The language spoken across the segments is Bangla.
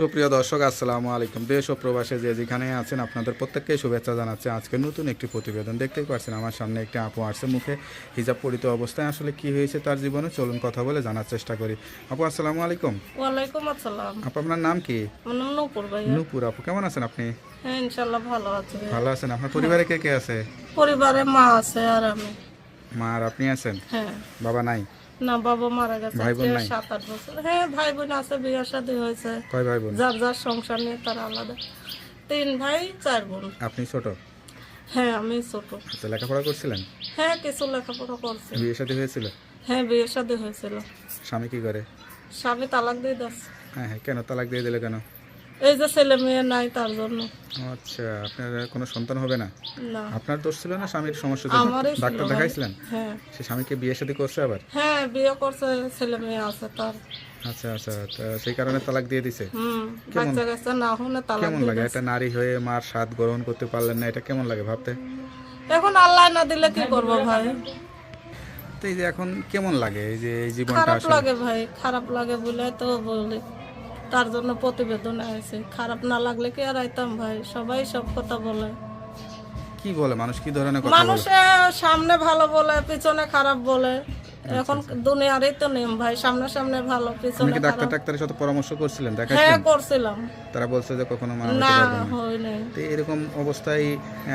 সুপ্রিয় দর্শক আসসালামু আলাইকুম। দেশ ও প্রবাসে যে যেখানে আছেন আপনাদের প্রত্যেককে শুভেচ্ছা জানাচ্ছি। আজকে নতুন একটি প্রতিবেদন দেখতেই পাচ্ছেন আমার সামনে একটি আপু আসছে, মুখে হিজাব পরিত অবস্থায়। আসলে কি হয়েছে তার জীবনে, চলুন কথা বলে জানার চেষ্টা করি। আপু আসসালামু আলাইকুম। ওয়ালাইকুম আসসালাম। আপু আপনার নাম কি? আমার নাম নূপুর ভাইয়া। নূপুর আপু, কেমন আছেন আপনি? হ্যাঁ ইনশাল্লাহ ভালো আছে ভাইয়া। ভালো আছেন? আপনার পরিবারে কে কে আছে? পরিবারে মা আছে আর আমি। মা আর আপনি আছেন? হ্যাঁ। বাবা নাই? না বাবা মারা গেছে ভাই বোন নাই? 7-8 বছর। হ্যাঁ ভাই বোন আছে, বিয়ে শাদী হয়েছে। কয় ভাই বোন? যার যার সংসার নিয়ে তারা আলাদা। 3 ভাই 4 বোন। আপনি ছোট? হ্যাঁ আমি ছোট। আচ্ছা, লেখাপড়া করছিলেন? হ্যাঁ কিছু লেখাপড়া করছে। বিয়ে শাদী হয়েছিল? হ্যাঁ বিয়ে শাদী হয়েছিল। স্বামী কি করে? স্বামী তালাক দিয়ে দিচ্ছে। হ্যাঁ, কেন তালাক দিয়ে দিলে কেন? এই যে ছেলে মেয়ে নাই তার জন্য। আচ্ছা, আপনার কোনো সন্তান হবে না? না আপনার দোষ ছিল না স্বামীর সমস্যা ছিল? আমারই ছিল ডাক্তার ভাই। দেখাইছিলেন? হ্যাঁ সে স্বামীকে বিয়ে শাদী করছে আবার? হ্যাঁ বিয়ে করছে, ছেলে মেয়ে আছে তার। আচ্ছা আচ্ছা, তা সেই কারণে তালাক দিয়ে দিছে। বাচ্চা কাচ্চা না হলে তালাক কেমন দিয়ে লাগে দিছে। একটা নারী হয়ে মার স্বাদ গ্রহণ করতে পারলেন না, এটা কেমন লাগে ভাবতে? এখন আল্লাহ না দিলে কি করবো ভাই। তো এই যে এখন কেমন লাগে এই যে এই জীবনটা খারাপ আসলে? লাগে ভাই, খারাপ লাগে বলে তো বলি, তার জন্য প্রতিবেদন আছে। খারাপ না লাগলে কি আর আইতাম ভাই, সবাই সব কথা বলে। কি বলে মানুষ, কি ধরনের কথা বলে? মানুষে সামনে ভালো বলে পিছনে খারাপ বলে। এখন দুনিয়ারই তো নিয়ম ভাই, সামনে সামনে ভালো আপনি পিছনে কি ডাক্তার খারাপ। ডাক্তারের সাথে পরামর্শ করছিলেন, হ্যাঁ দেখাইছেন? করছিলাম। তারা বলছে যে কখনো মা হতে না পারবে না। হয় নাই। তো এরকম অবস্থায়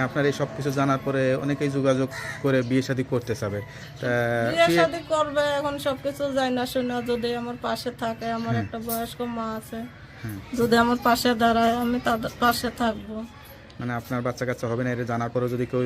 আপনার এই সব কিছু জানার পরে অনেকেই যোগাযোগ করে বিয়ে শাদী করতে চাবে। তা বিয়ে বিয়ে- শাদী করবে, এখন সবকিছু যাই না শোনা, যদি আমার পাশে থাকে, আমার একটা বয়স্ক মা আছে, হ্যাঁ, যদি আমার পাশে দাঁড়ায় আমি তাদের পাশে থাকবো। মানে আপনার বাচ্চা কাচ্চা হবে না এটা জানার পরে যদি কেউ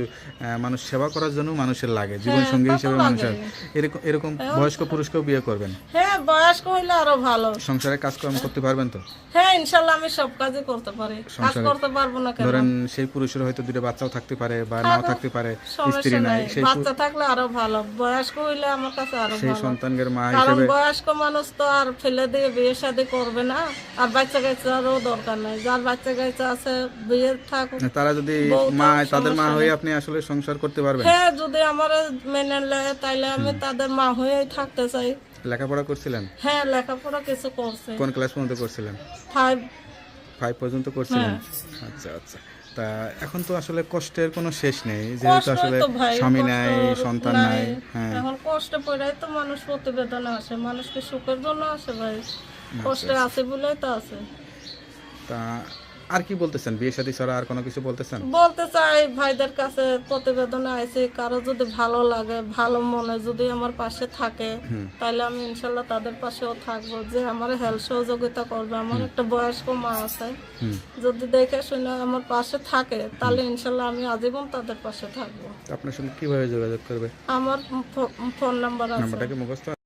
মানুষ সেবা করার জন্য মানুষের লাগে, জীবন সঙ্গী তা তো হিসেবে মানুষের, লাগে। এরকম এরকম বয়স্ক পুরুষকেও বিয়ে করবেন? হ্যাঁ বয়স্ক হইলে আরো ভালো। সংসারে কাজকর্ম করতে পারবেন তো? হ্যাঁ ইনশাল্লাহ আমি সব কাজই করতে পারি। কাজ সংসারে করতে পারবো না কেন? ধরেন সেই পুরুষের হয়তো দুটো বাচ্চাও থাকতে পারে বা নাও থাকতে পারে, স্ত্রী সমস্যা নাই, নাই, সেই বাচ্চা থাকলে আরো ভালো। বয়স্ক হইলে আমার কাছে আরো সেই ভালো। সন্তানের মা কারণ হিসেবে বয়স্ক মানুষ তো আর ফেলে দিয়ে বিয়ে শাদী করবে না, আর বাচ্চা কাচ্চারও দরকার নাই। যার বাচ্চা কাচ্চা আছে বিয়ে থাকুক। তারা যদি বউ মা, তো তাদের মা সমস্যা হয়ে নেই। আপনি আসলে সংসার করতে পারবেন? হ্যাঁ যদি আমার মেনে নেয় তাইলে আমি তাদের মা হয়েই থাকতে চাই। লেখাপড়া করছিলেন? হ্যাঁ লেখাপড়া কিছু করছে। কোন ক্লাস পর্যন্ত করছিলেন? 5। 5 পর্যন্ত করছিলেন? হ্যাঁ। আচ্ছা আচ্ছা। তা এখন তো আসলে কষ্টের কোনো শেষ নেই, যেহেতু কষ্ট আসলে তো ভাই, স্বামী কষ্ট নাই, সন্তান নাই। হ্যাঁ, এখন কষ্ট পড়াই তো মানুষ প্রতিবেদনে আসে। মানুষকে সুখের জন্য আসে ভাই, কষ্টে আছে বলেই তো আছে। তা আর কি বলতেছেন, বিয়ে শাদী ছাড়া আর কোনো কিছু বলতেছেন? বলতে চাই ভাইদের কাছে প্রতিবেদনে আছে, কারো যদি ভালো লাগে, ভালো মনে যদি আমার পাশে থাকে, তাহলে আমি ইনশাল্লাহ তাদের পাশেও থাকবো। যে আমার হেল্প সহযোগিতা করবে, আমার একটা বয়স্ক মা আছে, যদি দেখে শুনে আমার পাশে থাকে, তাহলে ইনশাল্লাহ আমি আজীবন তাদের পাশে থাকবো। আপনার সঙ্গে কিভাবে যোগাযোগ করবে? আমার ফোন নাম্বার আছে। নাম্বারটা কি মুখস্থ?